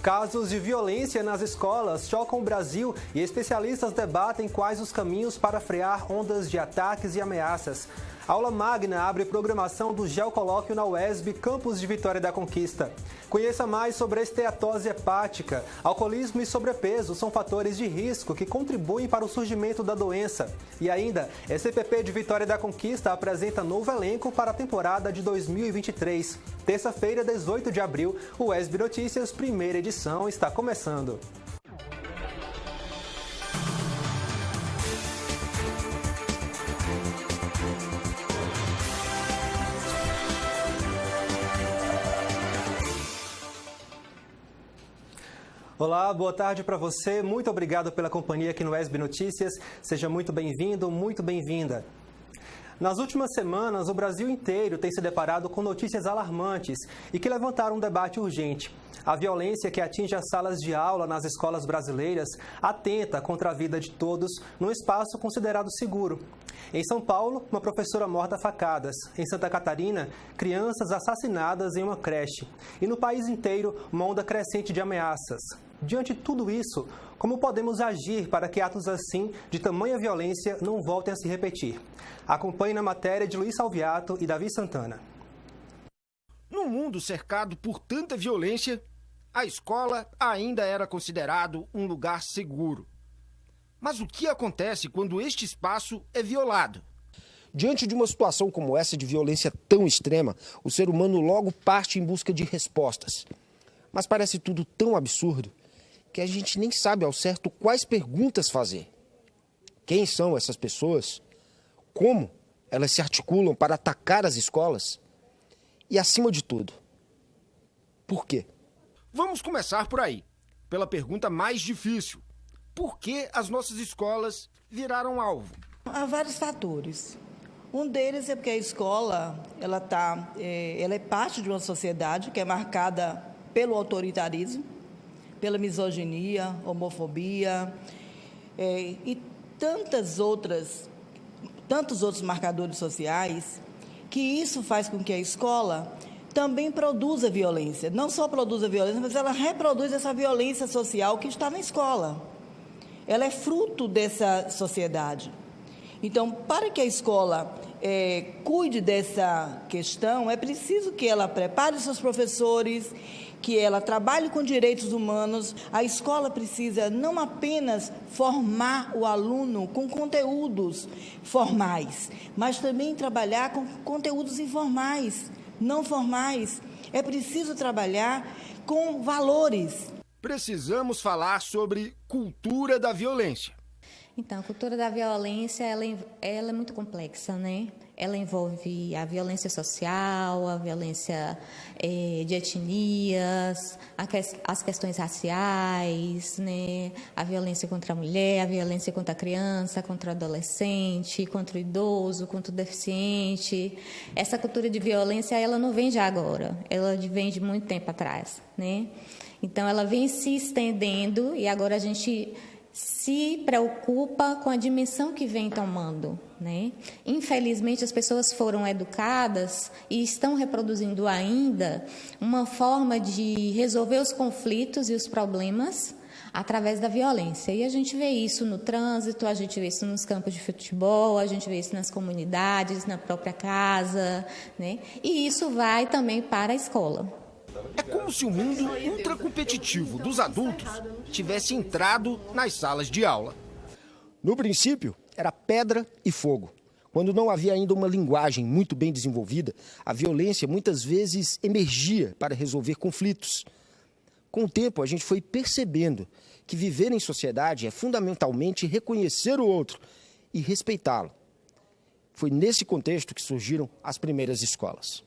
Casos de violência nas escolas chocam o Brasil e especialistas debatem quais os caminhos para frear ondas de ataques e ameaças. A aula magna abre programação do Geocolóquio na UESB, campus de Vitória da Conquista. Conheça mais sobre a esteatose hepática. Alcoolismo e sobrepeso são fatores de risco que contribuem para o surgimento da doença. E ainda, a SCPP de Vitória da Conquista apresenta novo elenco para a temporada de 2023. Terça-feira, 18 de abril, o UESB Notícias, primeira edição, está começando. Olá, boa tarde para você. Muito obrigado pela companhia aqui no UESB Notícias. Seja muito bem-vindo, muito bem-vinda. Nas últimas semanas, o Brasil inteiro tem se deparado com notícias alarmantes e que levantaram um debate urgente. A violência que atinge as salas de aula nas escolas brasileiras atenta contra a vida de todos num espaço considerado seguro. Em São Paulo, uma professora morta a facadas. Em Santa Catarina, crianças assassinadas em uma creche. E no país inteiro, uma onda crescente de ameaças. Diante de tudo isso, como podemos agir para que atos assim, de tamanha violência, não voltem a se repetir? Acompanhe na matéria de Luiz Salviato e Davi Santana. Num mundo cercado por tanta violência, a escola ainda era considerado um lugar seguro. Mas o que acontece quando este espaço é violado? Diante de uma situação como essa de violência tão extrema, o ser humano logo parte em busca de respostas. Mas parece tudo tão absurdo que a gente nem sabe ao certo quais perguntas fazer. Quem são essas pessoas? Como elas se articulam para atacar as escolas? E, acima de tudo, por quê? Vamos começar por aí, pela pergunta mais difícil. Por que as nossas escolas viraram alvo? Há vários fatores. Um deles é porque a escola ela é parte de uma sociedade que é marcada pelo autoritarismo, pela misoginia, homofobia e tantos outros marcadores sociais, que isso faz com que a escola também produza violência. Não só produza violência, mas ela reproduz essa violência social que está na escola. Ela é fruto dessa sociedade. Então, para que a escola cuide dessa questão, é preciso que ela prepare seus professores, que ela trabalhe com direitos humanos. A escola precisa não apenas formar o aluno com conteúdos formais, mas também trabalhar com conteúdos informais, não formais. É preciso trabalhar com valores. Precisamos falar sobre cultura da violência. Então, a cultura da violência, ela é muito complexa, né? Ela envolve a violência social, a violência de etnias, as questões raciais, né? A violência contra a mulher, a violência contra a criança, contra o adolescente, contra o idoso, contra o deficiente. Essa cultura de violência, ela não vem de agora, ela vem de muito tempo atrás, né? Então, ela vem se estendendo e agora a gente se preocupa com a dimensão que vem tomando, né? Infelizmente, as pessoas foram educadas e estão reproduzindo ainda uma forma de resolver os conflitos e os problemas através da violência. E a gente vê isso no trânsito, a gente vê isso nos campos de futebol, a gente vê isso nas comunidades, na própria casa, né? E isso vai também para a escola. É como se o mundo ultracompetitivo dos adultos tivesse entrado nas salas de aula. No princípio, era pedra e fogo. Quando não havia ainda uma linguagem muito bem desenvolvida, a violência muitas vezes emergia para resolver conflitos. Com o tempo, a gente foi percebendo que viver em sociedade é fundamentalmente reconhecer o outro e respeitá-lo. Foi nesse contexto que surgiram as primeiras escolas.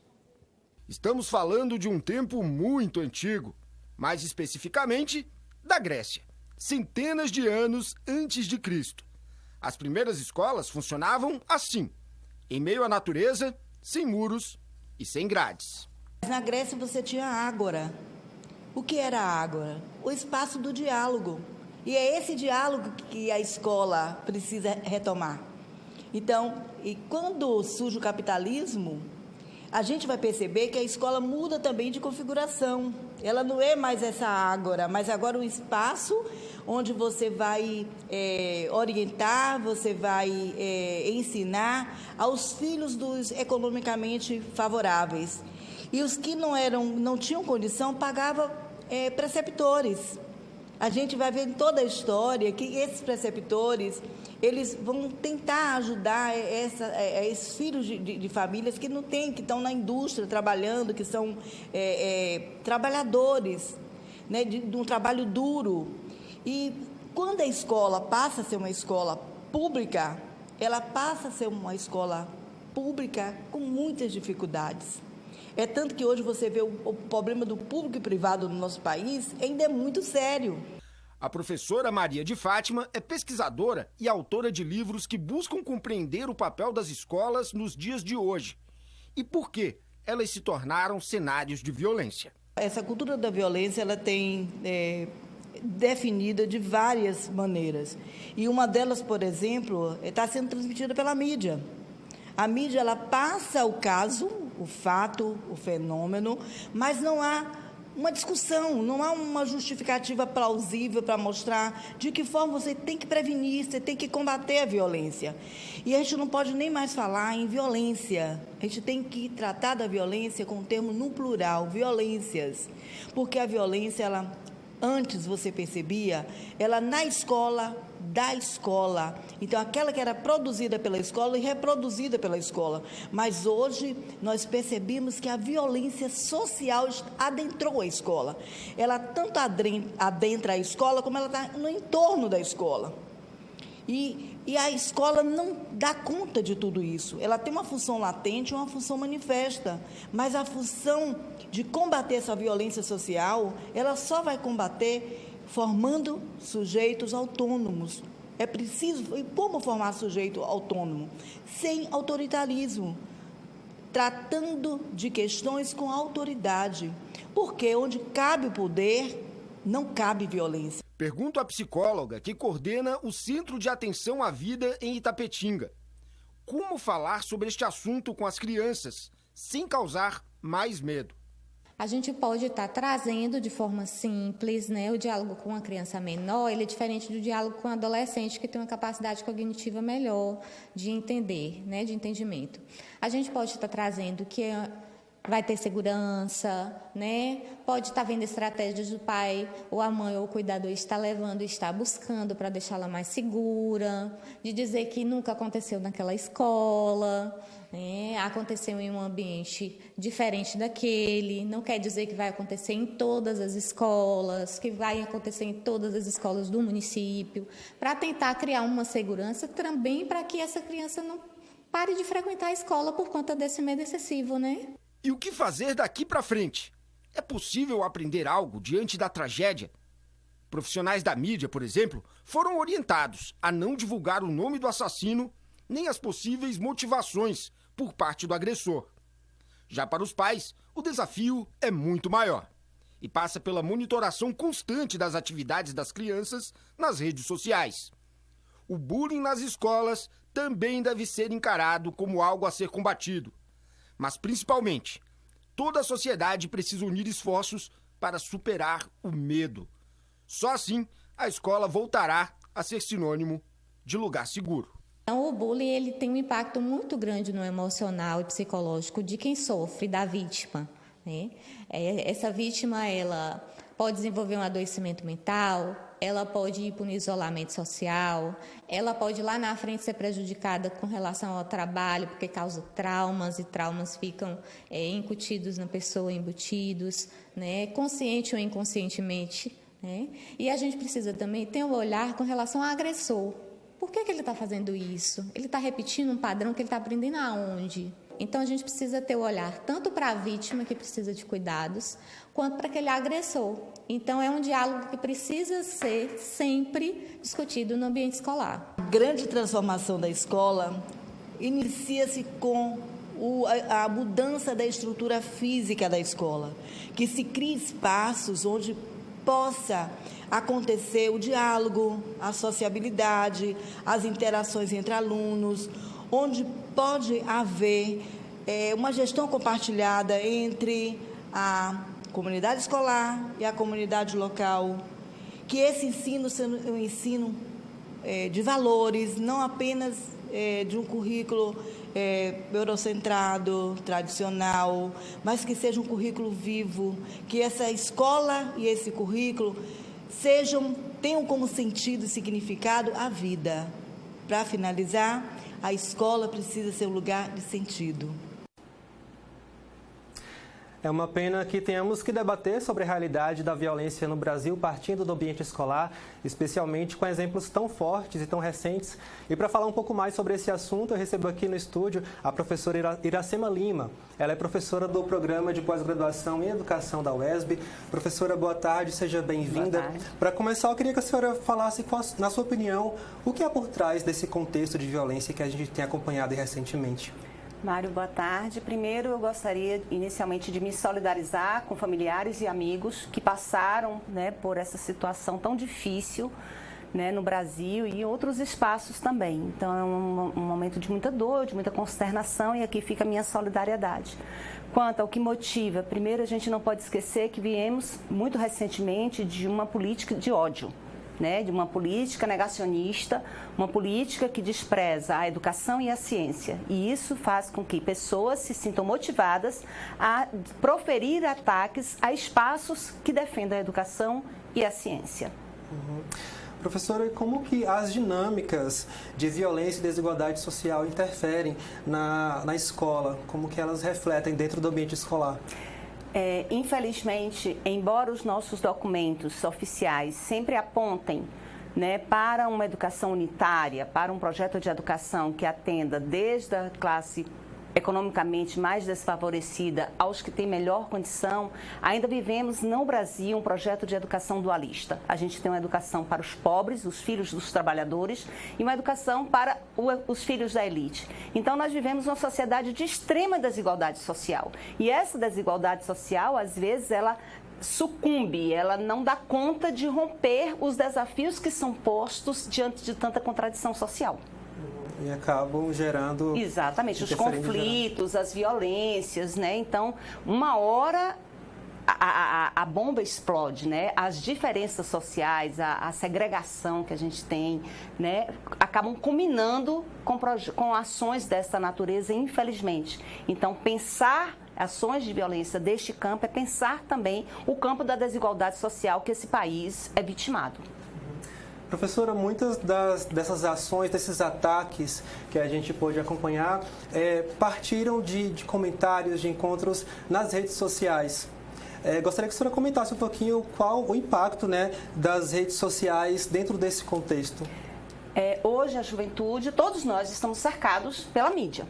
Estamos falando de um tempo muito antigo, mais especificamente da Grécia, centenas de anos antes de Cristo. As primeiras escolas funcionavam assim, em meio à natureza, sem muros e sem grades. Na Grécia você tinha a ágora. O que era a ágora? O espaço do diálogo. E é esse diálogo que a escola precisa retomar. Então, e quando surge o capitalismo, a gente vai perceber que a escola muda também de configuração. ela não é mais essa ágora, mas agora um espaço onde você vai orientar, você vai ensinar aos filhos dos economicamente favoráveis. E os que não tinham condição pagavam preceptores. A gente vai ver em toda a história que esses preceptores, eles vão tentar ajudar esses filhos de famílias que não têm, que estão na indústria trabalhando, que são trabalhadores, né, de um trabalho duro. E quando a escola passa a ser uma escola pública, ela passa a ser uma escola pública com muitas dificuldades. É tanto que hoje você vê o problema do público e privado no nosso país ainda é muito sério. A professora Maria de Fátima é pesquisadora e autora de livros que buscam compreender o papel das escolas nos dias de hoje e por que elas se tornaram cenários de violência. Essa cultura da violência ela tem definida de várias maneiras. E uma delas, por exemplo, está sendo transmitida pela mídia. A mídia ela passa o caso, o fato, o fenômeno, mas não há uma discussão, não há uma justificativa plausível para mostrar de que forma você tem que prevenir, você tem que combater a violência. E a gente não pode nem mais falar em violência, a gente tem que tratar da violência com o termo no plural, violências, porque a violência, ela, antes você percebia, ela na escola, da escola, então aquela que era produzida pela escola e reproduzida pela escola, mas hoje nós percebemos que a violência social adentrou a escola, ela tanto adentra a escola como ela está no entorno da escola, e a escola não dá conta de tudo isso, ela tem uma função latente e uma função manifesta, mas a função de combater essa violência social, ela só vai combater formando sujeitos autônomos. É preciso, e como formar sujeito autônomo? Sem autoritarismo, tratando de questões com autoridade, porque onde cabe o poder, não cabe violência. Pergunto à psicóloga que coordena o Centro de Atenção à Vida em Itapetinga. Como falar sobre este assunto com as crianças, sem causar mais medo? A gente pode estar trazendo de forma simples, né? O diálogo com uma criança menor, ele é diferente do diálogo com um adolescente que tem uma capacidade cognitiva melhor de entender, né? De entendimento. A gente pode estar trazendo que vai ter segurança, né? Pode estar vendo estratégias do pai, ou a mãe, ou o cuidador está levando, está buscando para deixá-la mais segura, de dizer que nunca aconteceu naquela escola, né? Aconteceu em um ambiente diferente daquele, não quer dizer que vai acontecer em todas as escolas, que vai acontecer em todas as escolas do município, para tentar criar uma segurança também para que essa criança não pare de frequentar a escola por conta desse medo excessivo, né? E o que fazer daqui para frente? É possível aprender algo diante da tragédia? Profissionais da mídia, por exemplo, foram orientados a não divulgar o nome do assassino nem as possíveis motivações por parte do agressor. Já para os pais, o desafio é muito maior e passa pela monitoração constante das atividades das crianças nas redes sociais. O bullying nas escolas também deve ser encarado como algo a ser combatido. Mas, principalmente, toda a sociedade precisa unir esforços para superar o medo. Só assim, a escola voltará a ser sinônimo de lugar seguro. Então, o bullying ele tem um impacto muito grande no emocional e psicológico de quem sofre, da vítima, né? Essa vítima, ela pode desenvolver um adoecimento mental, ela pode ir para um isolamento social, ela pode lá na frente ser prejudicada com relação ao trabalho, porque causa traumas, e traumas ficam incutidos na pessoa, embutidos, né? Consciente ou inconscientemente, né? E a gente precisa também ter um olhar com relação ao agressor. Por que ele está fazendo isso? Ele está repetindo um padrão que ele está aprendendo aonde? Então, a gente precisa ter o olhar tanto para a vítima, que precisa de cuidados, quanto para aquele agressor. Então, é um diálogo que precisa ser sempre discutido no ambiente escolar. A grande transformação da escola inicia-se com a mudança da estrutura física da escola, que se crie espaços onde possa acontecer o diálogo, a sociabilidade, as interações entre alunos, onde pode haver uma gestão compartilhada entre comunidade escolar e a comunidade local, que esse ensino seja um ensino de valores, não apenas de um currículo eurocentrado, tradicional, mas que seja um currículo vivo, que essa escola e esse currículo tenham como sentido e significado a vida. Para finalizar, a escola precisa ser um lugar de sentido. É uma pena que tenhamos que debater sobre a realidade da violência no Brasil partindo do ambiente escolar, especialmente com exemplos tão fortes e tão recentes. E para falar um pouco mais sobre esse assunto, eu recebo aqui no estúdio a professora Iracema Lima. Ela é professora do Programa de Pós-Graduação em Educação da UESB. Professora, boa tarde, seja bem-vinda. Para começar, eu queria que a senhora falasse, na sua opinião, o que há por trás desse contexto de violência que a gente tem acompanhado recentemente. Mário, boa tarde. Primeiro, eu gostaria inicialmente de me solidarizar com familiares e amigos que passaram, por essa situação tão difícil, no Brasil e em outros espaços também. Então, é um momento de muita dor, de muita consternação, e aqui fica a minha solidariedade. Quanto ao que motiva, primeiro, a gente não pode esquecer que viemos muito recentemente de uma política de ódio, de uma política negacionista, uma política que despreza a educação e a ciência. E isso faz com que pessoas se sintam motivadas a proferir ataques a espaços que defendam a educação e a ciência. Professora, como que as dinâmicas de violência e desigualdade social interferem na escola? Como que elas refletem dentro do ambiente escolar? Infelizmente, embora os nossos documentos oficiais sempre apontem para uma educação unitária, para um projeto de educação que atenda desde a classe economicamente mais desfavorecida aos que têm melhor condição, ainda vivemos no Brasil um projeto de educação dualista. A gente tem uma educação para os pobres, os filhos dos trabalhadores, e uma educação para os filhos da elite. Então, nós vivemos uma sociedade de extrema desigualdade social. E essa desigualdade social, às vezes, ela sucumbe, ela não dá conta de romper os desafios que são postos diante de tanta contradição social. E acabam gerando... Exatamente, os conflitos, as violências, Então, uma hora a bomba explode, As diferenças sociais, a segregação que a gente tem, Acabam culminando com ações dessa natureza, infelizmente. Então, pensar ações de violência deste campo é pensar também o campo da desigualdade social que esse país é vitimado. Professora, muitas dessas ações, desses ataques que a gente pôde acompanhar, partiram de comentários, de encontros nas redes sociais. Gostaria que a senhora comentasse um pouquinho qual o impacto das redes sociais dentro desse contexto. Hoje, a juventude, todos nós estamos cercados pela mídia,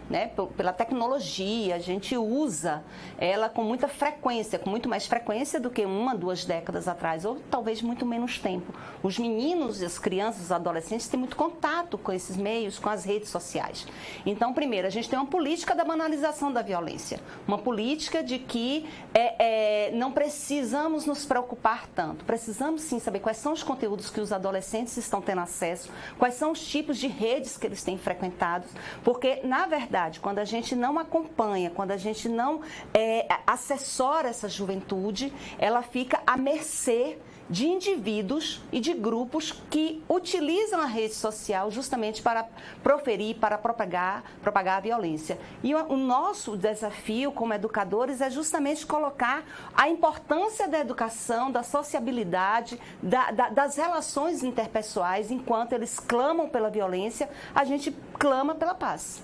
pela tecnologia. A gente usa ela com muita frequência, com muito mais frequência do que 1, 2 décadas atrás, ou talvez muito menos tempo. Os meninos, as crianças, os adolescentes têm muito contato com esses meios, com as redes sociais. Então, primeiro, a gente tem uma política da banalização da violência, uma política de que não precisamos nos preocupar tanto. Precisamos, sim, saber quais são os conteúdos que os adolescentes estão tendo acesso, quais são os tipos de redes que eles têm frequentado, porque, na verdade, quando a gente não acompanha, quando a gente não assessora essa juventude, ela fica à mercê de indivíduos e de grupos que utilizam a rede social justamente para proferir, para propagar a violência. E o nosso desafio como educadores é justamente colocar a importância da educação, da sociabilidade, das relações interpessoais. Enquanto eles clamam pela violência, a gente clama pela paz.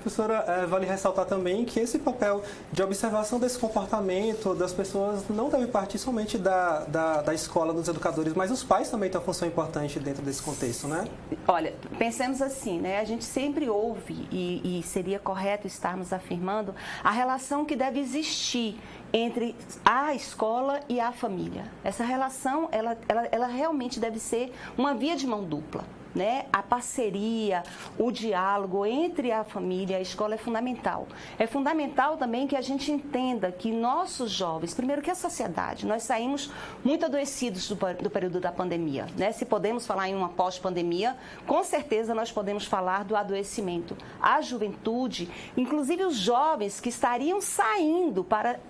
Professora, vale ressaltar também que esse papel de observação desse comportamento das pessoas não deve partir somente da escola, dos educadores, mas os pais também têm uma função importante dentro desse contexto, Olha, pensemos assim, A gente sempre ouve, e seria correto estarmos afirmando, a relação que deve existir entre a escola e a família. Essa relação, ela realmente deve ser uma via de mão dupla. A parceria, o diálogo entre a família e a escola é fundamental. É fundamental também que a gente entenda que nossos jovens, primeiro que a sociedade, nós saímos muito adoecidos do período da pandemia. Se podemos falar em uma pós-pandemia, com certeza nós podemos falar do adoecimento. A juventude, inclusive os jovens que estariam saindo para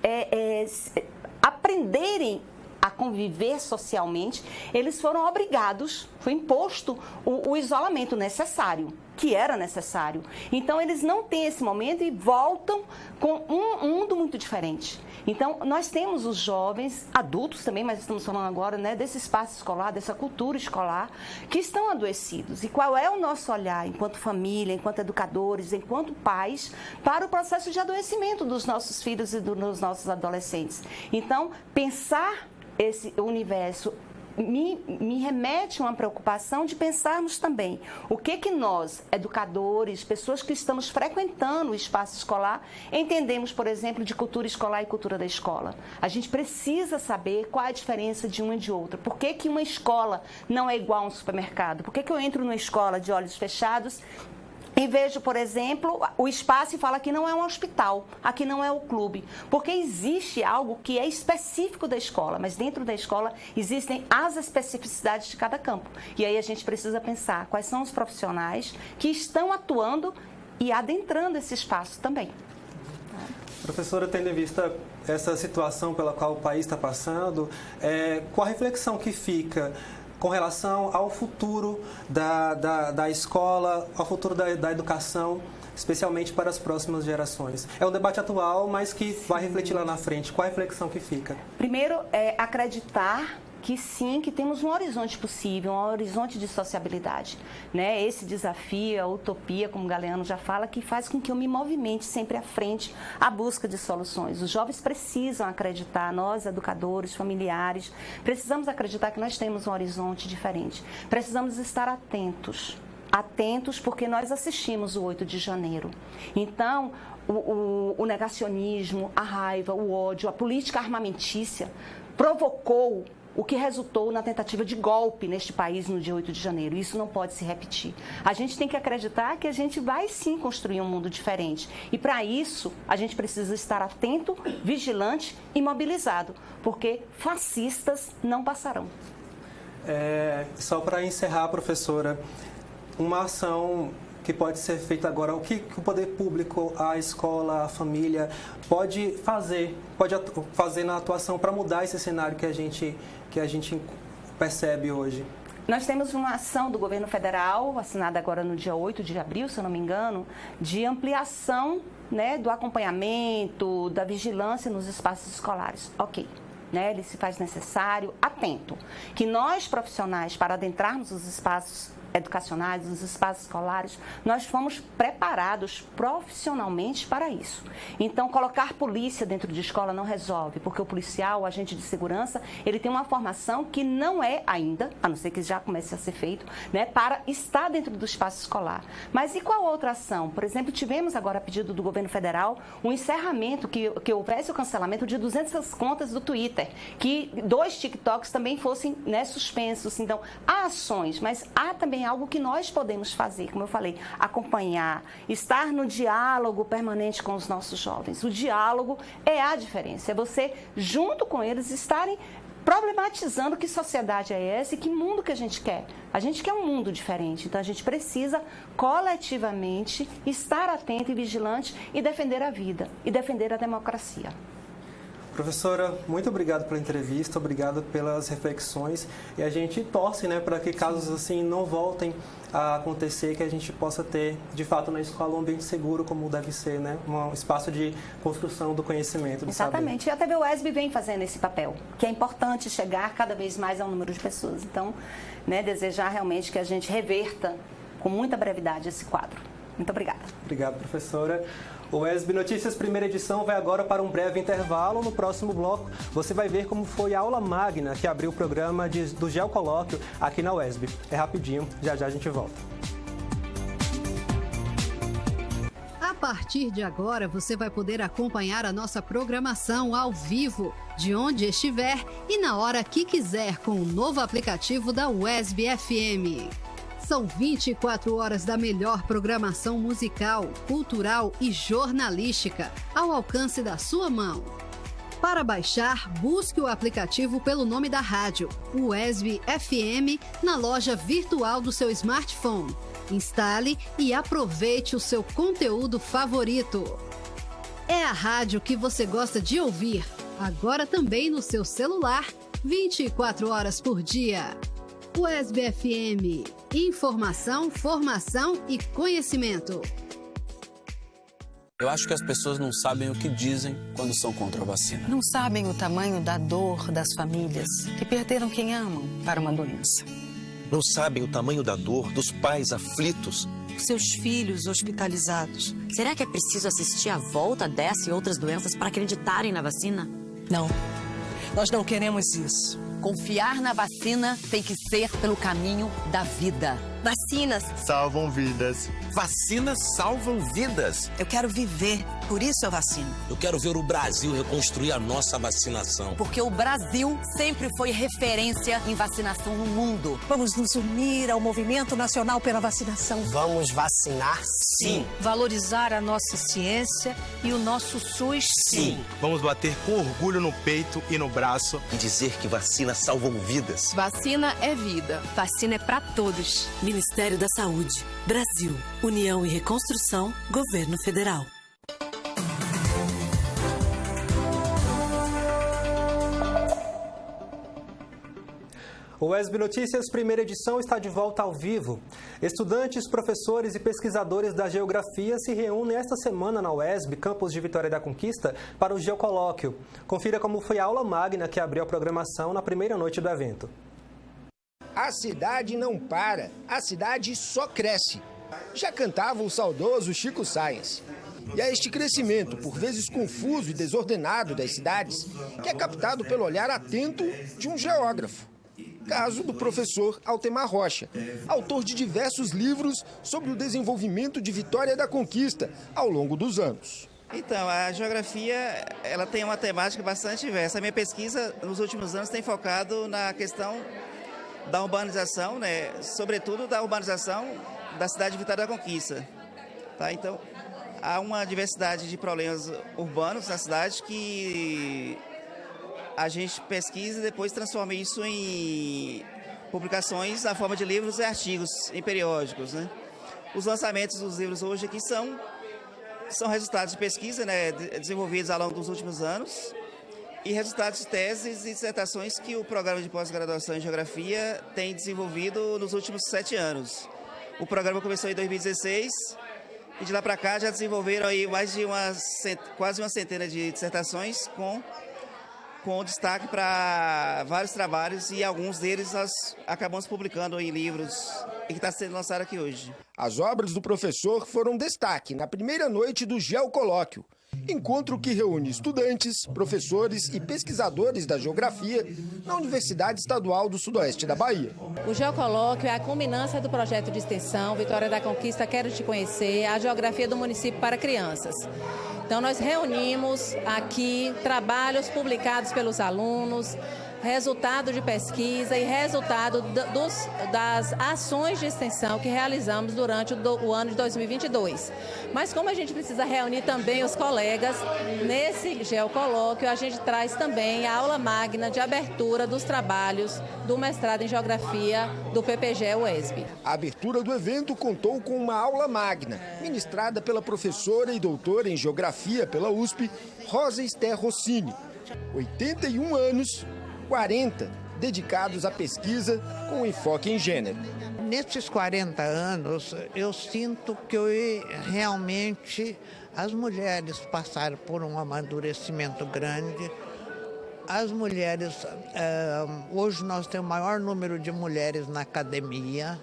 aprenderem a conviver socialmente, eles foram obrigados, foi imposto o isolamento necessário, que era necessário. Então, eles não têm esse momento e voltam com um mundo muito diferente. Então, nós temos os jovens, adultos também, mas estamos falando agora, né, desse espaço escolar, dessa cultura escolar, que estão adoecidos. E qual é o nosso olhar, enquanto família, enquanto educadores, enquanto pais, para o processo de adoecimento dos nossos filhos e dos nossos adolescentes? Então, pensar esse universo me remete a uma preocupação de pensarmos também o que nós, educadores, pessoas que estamos frequentando o espaço escolar, entendemos, por exemplo, de cultura escolar e cultura da escola. A gente precisa saber qual é a diferença de uma e de outra. Por que uma escola não é igual a um supermercado? Por que eu entro numa escola de olhos fechados e vejo, por exemplo, o espaço e falo que não é um hospital, aqui não é o clube, porque existe algo que é específico da escola, mas dentro da escola existem as especificidades de cada campo. E aí a gente precisa pensar quais são os profissionais que estão atuando e adentrando esse espaço também. Professora, tendo em vista essa situação pela qual o país está passando, qual a reflexão que fica com relação ao futuro da escola, ao futuro da educação, especialmente para as próximas gerações? É um debate atual, mas que vai refletir lá na frente. Qual a reflexão que fica? Primeiro, acreditar que sim, que temos um horizonte possível, um horizonte de sociabilidade, né? Esse desafio, a utopia, como o Galeano já fala, que faz com que eu me movimente sempre à frente à busca de soluções. Os jovens precisam acreditar, nós, educadores, familiares, precisamos acreditar que nós temos um horizonte diferente. Precisamos estar atentos porque nós assistimos o 8 de janeiro. Então, o negacionismo, a raiva, o ódio, a política armamentícia provocou o que resultou na tentativa de golpe neste país no dia 8 de janeiro. Isso não pode se repetir. A gente tem que acreditar que a gente vai sim construir um mundo diferente. E para isso, a gente precisa estar atento, vigilante e mobilizado, porque fascistas não passarão. Só para encerrar, professora, uma ação que pode ser feita agora, o que o poder público, a escola, a família pode fazer na atuação para mudar esse cenário que a gente percebe hoje? Nós temos uma ação do governo federal, assinada agora no dia 8 de abril, se eu não me engano, de ampliação, né, do acompanhamento, da vigilância nos espaços escolares. Ok. Né, ele se faz necessário, atento, que nós profissionais, para adentrarmos os espaços educacionais, os espaços escolares, nós fomos preparados profissionalmente para isso. Então, colocar polícia dentro de escola não resolve, porque o policial, o agente de segurança, ele tem uma formação que não é ainda, a não ser que já comece a ser feito, né, para estar dentro do espaço escolar. Mas e qual outra ação? Por exemplo, tivemos agora, a pedido do governo federal, um encerramento, que houvesse o cancelamento de 200 contas do Twitter, que 2 TikToks também fossem, né, suspensos. Então, há ações, mas há também algo que nós podemos fazer, como eu falei, acompanhar, estar no diálogo permanente com os nossos jovens. O diálogo é a diferença, é você, junto com eles, estarem problematizando que sociedade é essa e que mundo que a gente quer. A gente quer um mundo diferente, então a gente precisa coletivamente estar atento e vigilante e defender a vida e defender a democracia. Professora, muito obrigado pela entrevista, obrigado pelas reflexões e a gente torce, né, para que casos assim não voltem a acontecer, que a gente possa ter, de fato, na escola um ambiente seguro como deve ser, né, um espaço de construção do conhecimento, do Exatamente, saber. E a TV UESB vem fazendo esse papel, que é importante chegar cada vez mais ao número de pessoas. Então, né, desejar realmente que a gente reverta com muita brevidade esse quadro. Muito obrigada. Obrigado, professora. O UESB Notícias, primeira edição, vai agora para um breve intervalo. No próximo bloco, você vai ver como foi a aula magna que abriu o programa do Geocolóquio aqui na UESB. É rapidinho, já já a gente volta. A partir de agora, você vai poder acompanhar a nossa programação ao vivo, de onde estiver e na hora que quiser, com o novo aplicativo da UESB FM. São 24 horas da melhor programação musical, cultural e jornalística ao alcance da sua mão. Para baixar, busque o aplicativo pelo nome da rádio, UESB FM, na loja virtual do seu smartphone. Instale e aproveite o seu conteúdo favorito. É a rádio que você gosta de ouvir. agora também no seu celular, 24 horas por dia. UESB FM, informação, formação e conhecimento. Eu acho que as pessoas não sabem o que dizem quando são contra a vacina. Não sabem o tamanho da dor das famílias que perderam quem amam para uma doença. Não sabem o tamanho da dor dos pais aflitos. Seus filhos hospitalizados. Será que é preciso assistir à volta dessa e outras doenças para acreditarem na vacina? Não, nós não queremos isso. Confiar na vacina tem que ser pelo caminho da vida. Vacinas salvam vidas. Vacinas salvam vidas. Eu quero viver, por isso eu vacino. Eu quero ver o Brasil reconstruir a nossa vacinação. Porque o Brasil sempre foi referência em vacinação no mundo. Vamos nos unir ao movimento nacional pela vacinação. Vamos vacinar, sim. Valorizar a nossa ciência e o nosso SUS, sim. Vamos bater com orgulho no peito e no braço. E dizer que vacinas salvam vidas. Vacina é vida. Vacina é pra todos. Ministério da Saúde. Brasil. União e Reconstrução. Governo Federal. O UESB Notícias, primeira edição, está de volta ao vivo. Estudantes, professores e pesquisadores da Geografia se reúnem esta semana na UESB, campus de Vitória da Conquista, para o Geocolóquio. Confira como foi a aula magna que abriu a programação na primeira noite do evento. A cidade não para, a cidade só cresce. Já cantava o saudoso Chico Science. E é este crescimento, por vezes confuso e desordenado das cidades, que é captado pelo olhar atento de um geógrafo. Caso do professor Altemar Rocha, autor de diversos livros sobre o desenvolvimento de Vitória da Conquista ao longo dos anos. Então, a geografia ela tem uma temática bastante diversa. A minha pesquisa nos últimos anos tem focado na questão da urbanização, né? Sobretudo da urbanização da cidade de Vitória da Conquista. Tá? Então, há uma diversidade de problemas urbanos na cidade que a gente pesquisa e depois transforma isso em publicações na forma de livros e artigos em periódicos, né? Os lançamentos dos livros hoje aqui são resultados de pesquisa, né, desenvolvidos ao longo dos últimos anos e resultados de teses e dissertações que o programa de pós-graduação em Geografia tem desenvolvido nos últimos 7 anos. O programa começou em 2016 e de lá para cá já desenvolveram aí mais de quase uma centena de dissertações com destaque para vários trabalhos e alguns deles nós acabamos publicando em livros e que está sendo lançado aqui hoje. As obras do professor foram destaque na primeira noite do Geocolóquio, encontro que reúne estudantes, professores e pesquisadores da geografia na Universidade Estadual do Sudoeste da Bahia. O Geocolóquio é a culminância do projeto de extensão Vitória da Conquista Quero Te Conhecer, a geografia do município para crianças. Então, nós reunimos aqui trabalhos publicados pelos alunos, resultado de pesquisa e resultado das ações de extensão que realizamos durante o ano de 2022. Mas como a gente precisa reunir também os colegas, nesse Geocolóquio a gente traz também a aula magna de abertura dos trabalhos do mestrado em Geografia do PPG-UESB. A abertura do evento contou com uma aula magna, ministrada pela professora e doutora em Geografia pela USP, Rosa Esther Rossini. 81 anos, 40 dedicados à pesquisa com enfoque em gênero. Nesses 40 anos, eu sinto que realmente as mulheres passaram por um amadurecimento grande. As mulheres, hoje nós temos o maior número de mulheres na academia,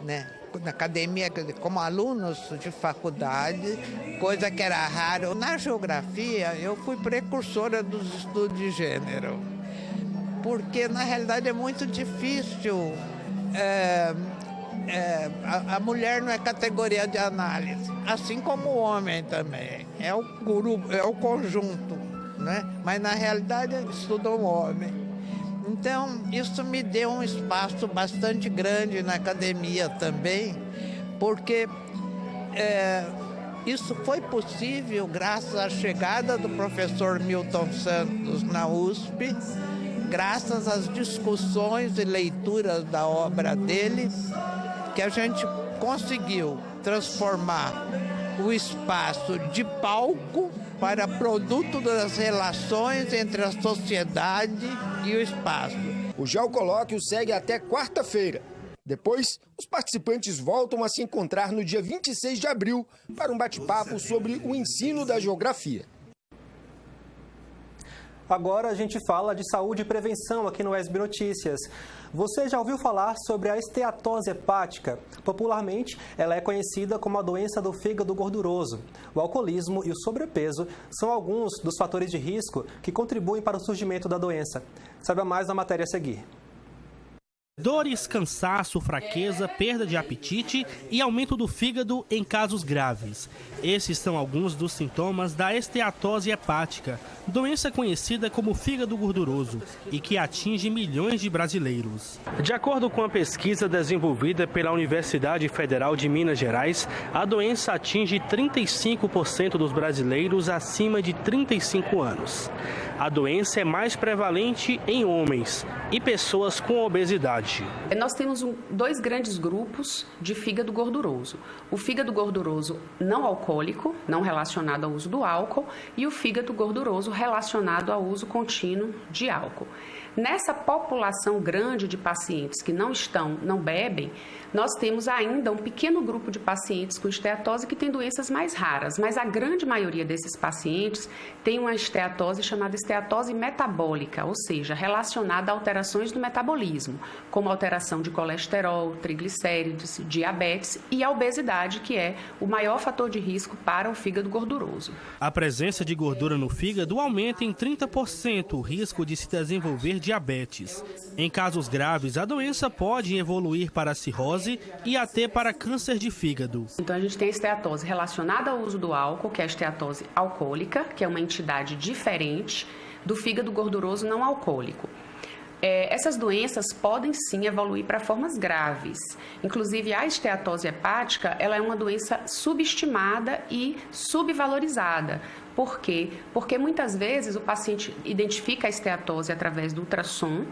né? Na academia, como alunos de faculdade, coisa que era raro. Na geografia, eu fui precursora dos estudos de gênero, porque na realidade é muito difícil. A mulher não é categoria de análise, assim como o homem também. É o grupo, é o conjunto, né? Mas na realidade estuda o homem. Então, isso me deu um espaço bastante grande na academia também, porque isso foi possível graças à chegada do professor Milton Santos na USP, graças às discussões e leituras da obra dele, que a gente conseguiu transformar o espaço de palco para produto das relações entre a sociedade e o espaço. O Geocolóquio segue até quarta-feira. Depois, os participantes voltam a se encontrar no dia 26 de abril para um bate-papo sobre o ensino da geografia. Agora a gente fala de saúde e prevenção aqui no ESB Notícias. Você já ouviu falar sobre a esteatose hepática? Popularmente, ela é conhecida como a doença do fígado gorduroso. O alcoolismo e o sobrepeso são alguns dos fatores de risco que contribuem para o surgimento da doença. Saiba mais na matéria a seguir. Dores, cansaço, fraqueza, perda de apetite e aumento do fígado em casos graves. Esses são alguns dos sintomas da esteatose hepática, doença conhecida como fígado gorduroso e que atinge milhões de brasileiros. De acordo com a pesquisa desenvolvida pela Universidade Federal de Minas Gerais, a doença atinge 35% dos brasileiros acima de 35 anos. A doença é mais prevalente em homens e pessoas com obesidade. Nós temos dois grandes grupos de fígado gorduroso. O fígado gorduroso não alcoólico, não relacionado ao uso do álcool, e o fígado gorduroso relacionado ao uso contínuo de álcool. Nessa população grande de pacientes que não bebem, nós temos ainda um pequeno grupo de pacientes com esteatose que tem doenças mais raras, mas a grande maioria desses pacientes tem uma esteatose chamada esteatose metabólica, ou seja, relacionada a alterações do metabolismo, como alteração de colesterol, triglicéridos, diabetes e a obesidade, que é o maior fator de risco para o fígado gorduroso. A presença de gordura no fígado aumenta em 30% o risco de se desenvolver diabetes. Em casos graves, a doença pode evoluir para a cirrose e até para câncer de fígado. Então a gente tem a esteatose relacionada ao uso do álcool, que é a esteatose alcoólica, que é uma entidade diferente do fígado gorduroso não alcoólico. Essas doenças podem sim evoluir para formas graves. Inclusive, a esteatose hepática ela é uma doença subestimada e subvalorizada. Por quê? Porque muitas vezes o paciente identifica a esteatose através do ultrassom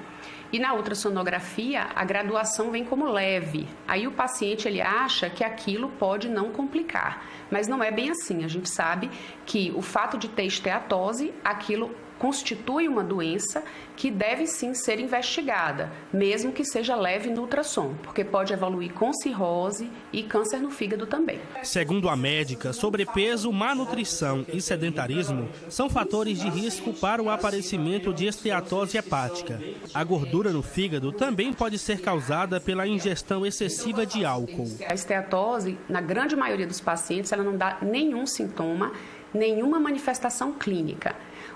e na ultrassonografia a graduação vem como leve. Aí o paciente ele acha que aquilo pode não complicar, mas não é bem assim. A gente sabe que o fato de ter esteatose, aquilo constitui uma doença que deve sim ser investigada, mesmo que seja leve no ultrassom, porque pode evoluir com cirrose e câncer no fígado também. Segundo a médica, sobrepeso, má nutrição e sedentarismo são fatores de risco para o aparecimento de esteatose hepática. A gordura no fígado também pode ser causada pela ingestão excessiva de álcool. A esteatose, na grande maioria dos pacientes, ela não dá nenhum sintoma, nenhuma manifestação clínica.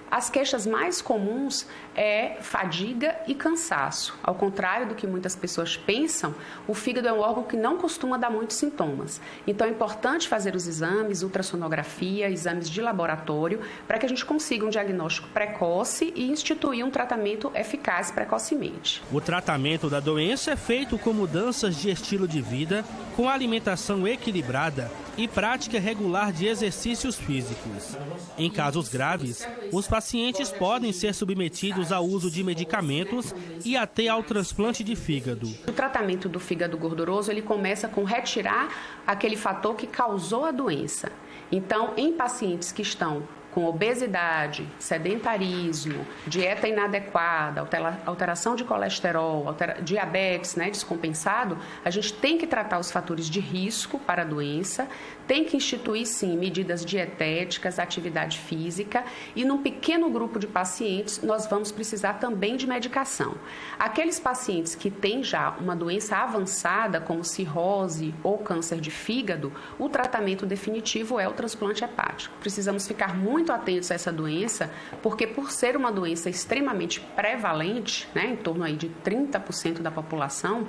As queixas mais comuns é fadiga e cansaço. Ao contrário do que muitas pessoas pensam, o fígado é um órgão que não costuma dar muitos sintomas. Então é importante fazer os exames, ultrassonografia, exames de laboratório, para que a gente consiga um diagnóstico precoce e instituir um tratamento eficaz precocemente. O tratamento da doença é feito com mudanças de estilo de vida, com alimentação equilibrada e prática regular de exercícios físicos. Em casos graves, os pacientes podem ser submetidos ao uso de medicamentos e até ao transplante de fígado. O tratamento do fígado gorduroso ele começa com retirar aquele fator que causou a doença. Então, em pacientes que estão com obesidade, sedentarismo, dieta inadequada, alteração de colesterol, diabetes descompensado, a gente tem que tratar os fatores de risco para a doença, tem que instituir, sim, medidas dietéticas, atividade física e num pequeno grupo de pacientes nós vamos precisar também de medicação. Aqueles pacientes que têm já uma doença avançada, como cirrose ou câncer de fígado, o tratamento definitivo é o transplante hepático. Precisamos ficar muito atentos a essa doença, porque por ser uma doença extremamente prevalente, em torno aí de 30% da população,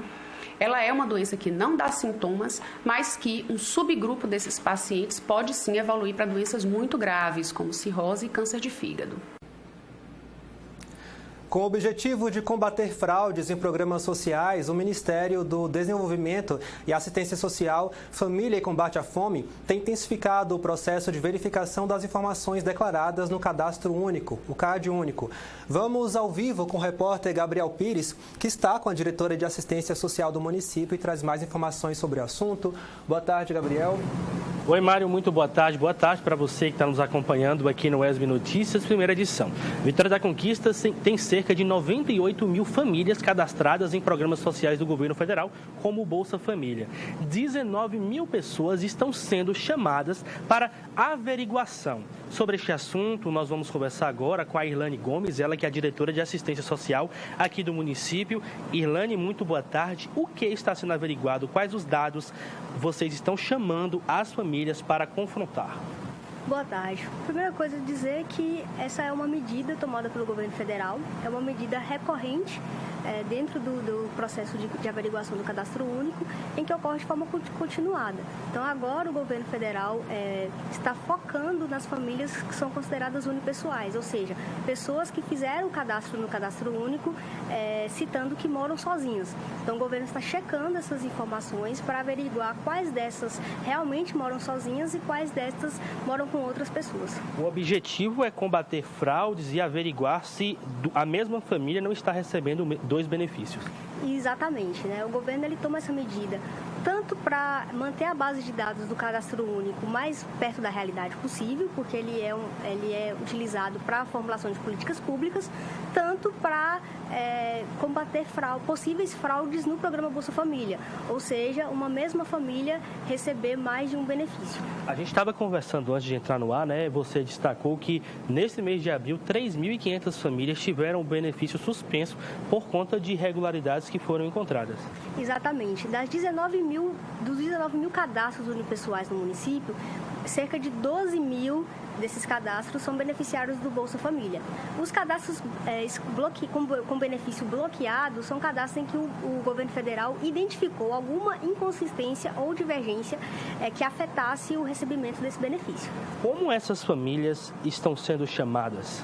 ela é uma doença que não dá sintomas, mas que um subgrupo desses pacientes pode sim evoluir para doenças muito graves, como cirrose e câncer de fígado. Com o objetivo de combater fraudes em programas sociais, o Ministério do Desenvolvimento e Assistência Social, Família e Combate à Fome tem intensificado o processo de verificação das informações declaradas no Cadastro Único, o CAD Único. Vamos ao vivo com o repórter Gabriel Pires, que está com a diretora de Assistência Social do município e traz mais informações sobre o assunto. Boa tarde, Gabriel. Oi, Mário, muito boa tarde. Boa tarde para você que está nos acompanhando aqui no ESB Notícias, primeira edição. Vitória da Conquista tem cerca de 98 mil famílias cadastradas em programas sociais do governo federal, como o Bolsa Família. 19 mil pessoas estão sendo chamadas para averiguação. Sobre este assunto, nós vamos conversar agora com a Irlane Gomes, ela que é a diretora de assistência social aqui do município. Irlane, muito boa tarde. O que está sendo averiguado? Quais os dados vocês estão chamando as famílias para confrontar? Boa tarde. Primeira coisa a dizer que essa é uma medida tomada pelo governo federal, é uma medida recorrente dentro do processo de averiguação do cadastro único, em que ocorre de forma continuada. Então agora o governo federal está focando nas famílias que são consideradas unipessoais, ou seja, pessoas que fizeram o cadastro no cadastro único, citando que moram sozinhas. Então o governo está checando essas informações para averiguar quais dessas realmente moram sozinhas e quais dessas moram com outras pessoas. O objetivo é combater fraudes e averiguar se a mesma família não está recebendo dois benefícios. Exatamente, né? O governo ele toma essa medida tanto para manter a base de dados do cadastro único mais perto da realidade possível, porque ele é utilizado para a formulação de políticas públicas, tanto para combater possíveis fraudes no programa Bolsa Família, ou seja, uma mesma família receber mais de um benefício. A gente estava conversando antes de entrar no ar, né? Você destacou que nesse mês de abril 3.500 famílias tiveram o benefício suspenso por conta de irregularidades que foram encontradas. Exatamente. Dos 19 mil cadastros unipessoais no município, cerca de 12 mil desses cadastros são beneficiários do Bolsa Família. Os cadastros com benefício bloqueado são cadastros em que o governo federal identificou alguma inconsistência ou divergência que afetasse o recebimento desse benefício. Como essas famílias estão sendo chamadas?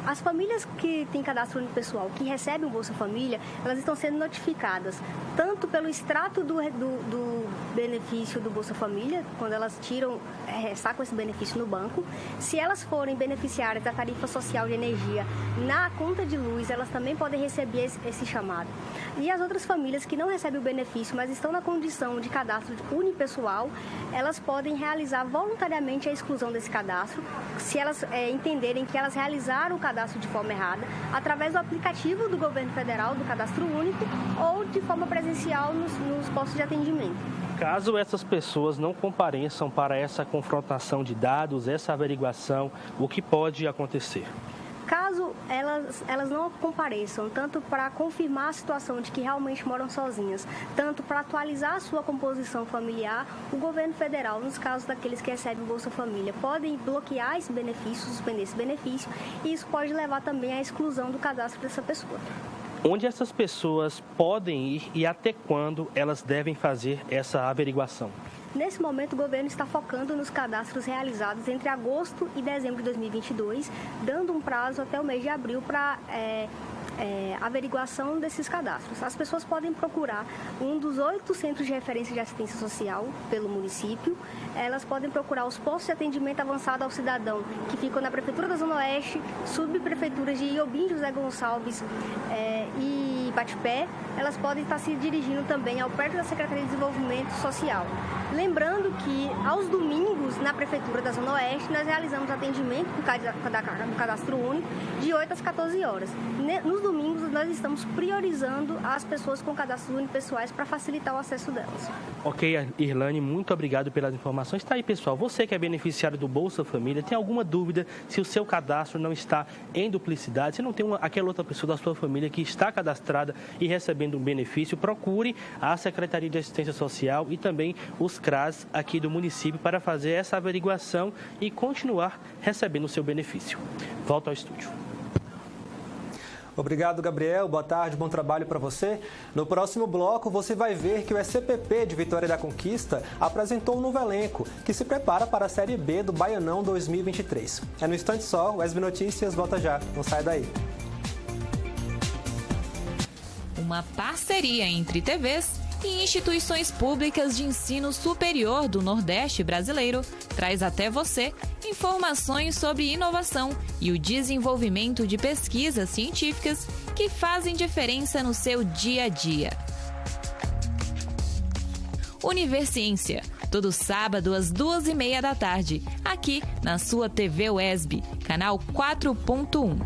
As famílias que têm cadastro unipessoal, que recebem o Bolsa Família, elas estão sendo notificadas tanto pelo extrato do benefício do Bolsa Família, quando elas sacam esse benefício no banco. Se elas forem beneficiárias da tarifa social de energia na conta de luz, elas também podem receber esse chamado. E as outras famílias que não recebem o benefício, mas estão na condição de cadastro unipessoal, elas podem realizar voluntariamente a exclusão desse cadastro, se elas entenderem que elas realizaram o cadastro de forma errada, através do aplicativo do governo federal, do cadastro único, ou de forma presencial nos postos de atendimento. Caso essas pessoas não compareçam para essa confrontação de dados, essa averiguação, o que pode acontecer? Caso elas não compareçam, tanto para confirmar a situação de que realmente moram sozinhas, tanto para atualizar a sua composição familiar, o governo federal, nos casos daqueles que recebem o Bolsa Família, podem bloquear esse benefício, suspender esse benefício, e isso pode levar também à exclusão do cadastro dessa pessoa. Onde essas pessoas podem ir e até quando elas devem fazer essa averiguação? Nesse momento, o governo está focando nos cadastros realizados entre agosto e dezembro de 2022, dando um prazo até o mês de abril para averiguação desses cadastros. As pessoas podem procurar um dos 8 centros de referência de assistência social pelo município. Elas podem procurar os postos de atendimento avançado ao cidadão, que ficam na Prefeitura da Zona Oeste, subprefeituras de Iobim, José Gonçalves e Batipé. Elas podem estar se dirigindo também ao perto da Secretaria de Desenvolvimento Social. Lembrando que, aos domingos, na Prefeitura da Zona Oeste, nós realizamos atendimento do cadastro único de 8 às 14 horas. Nos domingos, nós estamos priorizando as pessoas com cadastros unipessoais para facilitar o acesso delas. Ok, Irlane, muito obrigado pelas informações. Está aí, pessoal. Você que é beneficiário do Bolsa Família, tem alguma dúvida se o seu cadastro não está em duplicidade, se não tem aquela outra pessoa da sua família que está cadastrada e recebendo um benefício, procure a Secretaria de Assistência Social e também os CRAS aqui do município para fazer essa averiguação e continuar recebendo o seu benefício. Volto ao estúdio. Obrigado, Gabriel. Boa tarde, bom trabalho para você. No próximo bloco, você vai ver que o SCPP de Vitória da Conquista apresentou um novo elenco que se prepara para a Série B do Baianão 2023. É no instante só, o ESB Notícias volta já. Não sai daí. Uma parceria entre TVs e instituições públicas de ensino superior do Nordeste brasileiro traz até você informações sobre inovação e o desenvolvimento de pesquisas científicas que fazem diferença no seu dia a dia. Universiência, todo sábado às 2h30 da tarde, aqui na sua TV UESB, canal 4.1.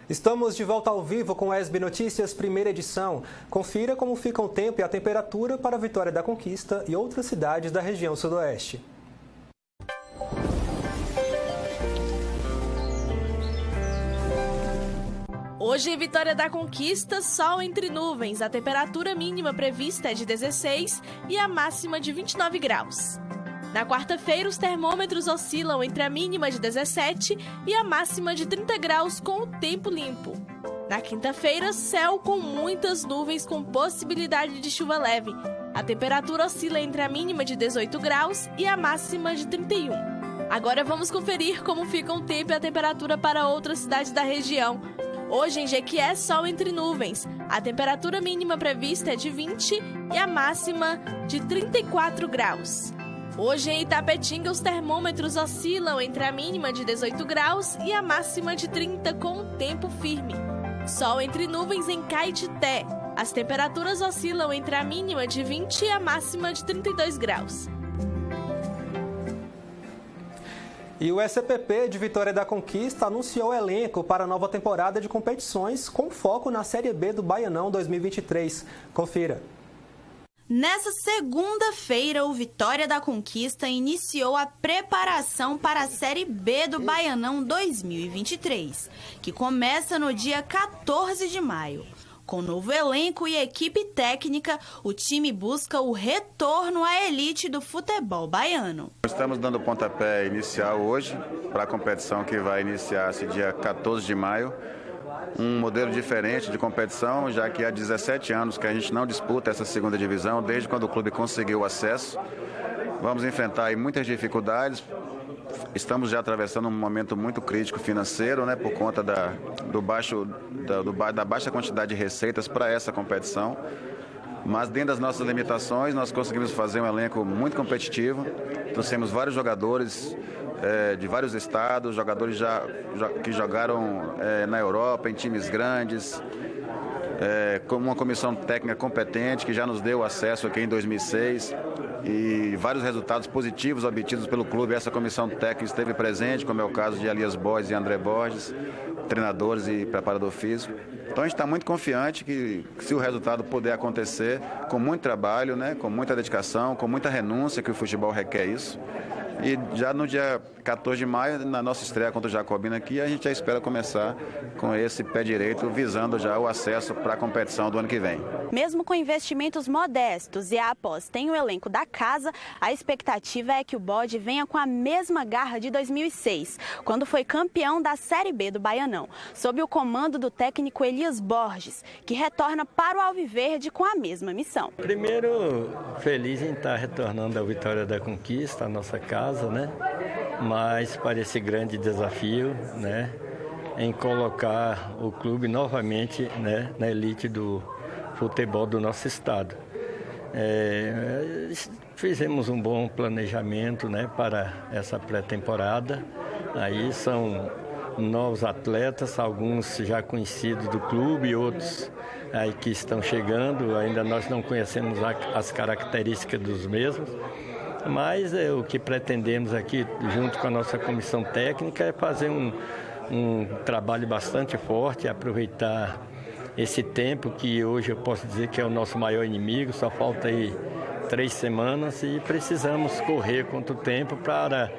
Estamos de volta ao vivo com o ESB Notícias, primeira edição. Confira como fica o tempo e a temperatura para a Vitória da Conquista e outras cidades da região sudoeste. Hoje em Vitória da Conquista, sol entre nuvens. A temperatura mínima prevista é de 16 e a máxima de 29 graus. Na quarta-feira, os termômetros oscilam entre a mínima de 17 e a máxima de 30 graus com o tempo limpo. Na quinta-feira, céu com muitas nuvens com possibilidade de chuva leve. A temperatura oscila entre a mínima de 18 graus e a máxima de 31. Agora vamos conferir como fica o tempo e a temperatura para outras cidades da região. Hoje em Jequié, sol entre nuvens. A temperatura mínima prevista é de 20 e a máxima de 34 graus. Hoje em Itapetinga, os termômetros oscilam entre a mínima de 18 graus e a máxima de 30 com o tempo firme. Sol entre nuvens em Caetité. As temperaturas oscilam entre a mínima de 20 e a máxima de 32 graus. E o SCPP de Vitória da Conquista anunciou o elenco para a nova temporada de competições com foco na Série B do Baianão 2023. Confira. Nessa segunda-feira, o Vitória da Conquista iniciou a preparação para a Série B do Baianão 2023, que começa no dia 14 de maio. Com novo elenco e equipe técnica, o time busca o retorno à elite do futebol baiano. Estamos dando pontapé inicial hoje para a competição que vai iniciar-se dia 14 de maio. Um modelo diferente de competição, já que há 17 anos que a gente não disputa essa segunda divisão, desde quando o clube conseguiu o acesso. Vamos enfrentar aí muitas dificuldades. Estamos já atravessando um momento muito crítico financeiro, né, por conta da baixa quantidade de receitas para essa competição. Mas dentro das nossas limitações, nós conseguimos fazer um elenco muito competitivo. Trouxemos vários jogadores de vários estados, jogadores que jogaram na Europa, em times grandes, com uma comissão técnica competente que já nos deu acesso aqui em 2006 e vários resultados positivos obtidos pelo clube. Essa comissão técnica esteve presente, como é o caso de Elias Borges e André Borges, treinadores e preparador físico. Então a gente está muito confiante que se o resultado puder acontecer, com muito trabalho, né, com muita dedicação, com muita renúncia, que o futebol requer isso. E já no dia 14 de maio, na nossa estreia contra o Jacobina aqui, a gente já espera começar com esse pé direito, visando já o acesso para a competição do ano que vem. Mesmo com investimentos modestos e a aposta em o elenco da casa, a expectativa é que o Bode venha com a mesma garra de 2006, quando foi campeão da Série B do Baianão, sob o comando do técnico Elias Borges, que retorna para o Alviverde com a mesma missão. Primeiro, feliz em estar retornando à Vitória da Conquista, a nossa casa, né? Mas para esse grande desafio, né, em colocar o clube novamente, né, na elite do futebol do nosso estado. Fizemos um bom planejamento, né, para essa pré-temporada. Aí são novos atletas, alguns já conhecidos do clube, outros aí que estão chegando. Ainda nós não conhecemos as características dos mesmos. Mas o que pretendemos aqui, junto com a nossa comissão técnica, é fazer um trabalho bastante forte, aproveitar esse tempo que hoje eu posso dizer que é o nosso maior inimigo. Só falta aí 3 semanas e precisamos correr contra o tempo para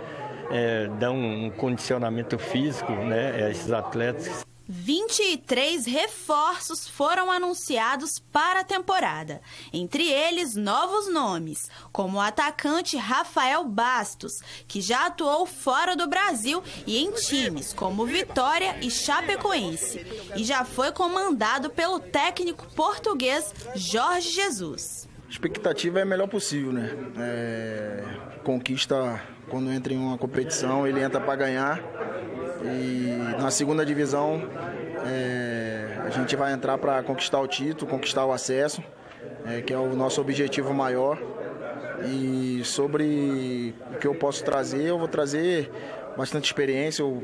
dar um condicionamento físico, né, a esses atletas. 23 reforços foram anunciados para a temporada. Entre eles, novos nomes, como o atacante Rafael Bastos, que já atuou fora do Brasil e em times como Vitória e Chapecoense, e já foi comandado pelo técnico português Jorge Jesus. A expectativa é a melhor possível, né? Conquista, quando entra em uma competição, ele entra para ganhar. E na segunda divisão a gente vai entrar para conquistar o título, conquistar o acesso, que é o nosso objetivo maior. E sobre o que eu posso trazer, eu vou trazer bastante experiência. Eu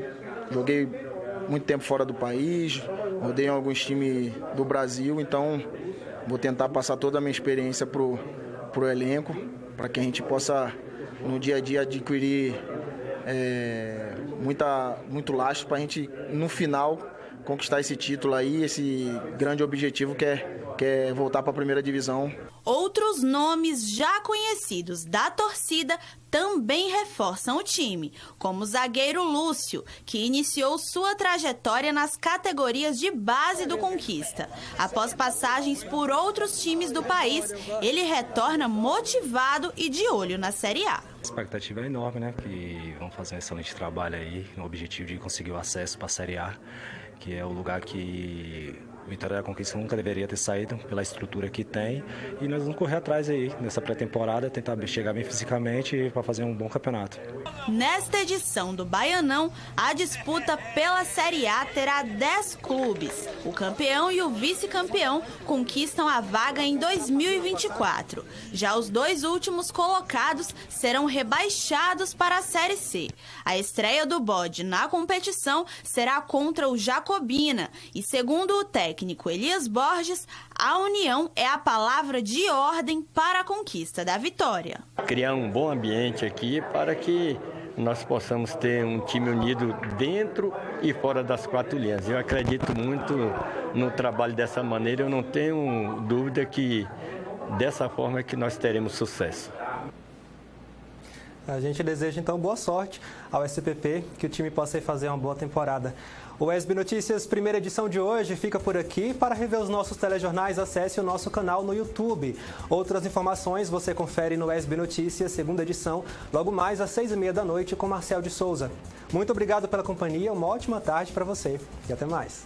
joguei muito tempo fora do país, rodei em alguns times do Brasil, então vou tentar passar toda a minha experiência pro elenco, para que a gente possa, no dia a dia, adquirir muito lastro para a gente, no final, conquistar esse título aí, esse grande objetivo que é voltar para a primeira divisão. Outros nomes já conhecidos da torcida também reforçam o time, como o zagueiro Lúcio, que iniciou sua trajetória nas categorias de base do Conquista. Após passagens por outros times do país, ele retorna motivado e de olho na Série A. A expectativa é enorme, né? Que vão fazer um excelente trabalho aí, no objetivo de conseguir o acesso para a Série A, que é o lugar que o Vitória da Conquista nunca deveria ter saído pela estrutura que tem, e nós vamos correr atrás aí nessa pré-temporada, tentar chegar bem fisicamente para fazer um bom campeonato. Nesta edição do Baianão, a disputa pela Série A terá 10 clubes. O campeão e o vice-campeão conquistam a vaga em 2024. Já os 2 últimos colocados serão rebaixados para a Série C. A estreia do Bode na competição será contra o Jacobina e, segundo o técnico Elias Borges, a união é a palavra de ordem para a conquista da vitória. Criar um bom ambiente aqui para que nós possamos ter um time unido dentro e fora das 4 linhas. Eu acredito muito no trabalho dessa maneira, eu não tenho dúvida que dessa forma é que nós teremos sucesso. A gente deseja, então, boa sorte ao SPP, que o time possa fazer uma boa temporada. O SB Notícias, primeira edição de hoje, fica por aqui. Para rever os nossos telejornais, acesse o nosso canal no YouTube. Outras informações você confere no SB Notícias, segunda edição, logo mais às 6h30 da noite, com Marcel de Souza. Muito obrigado pela companhia, uma ótima tarde para você e até mais.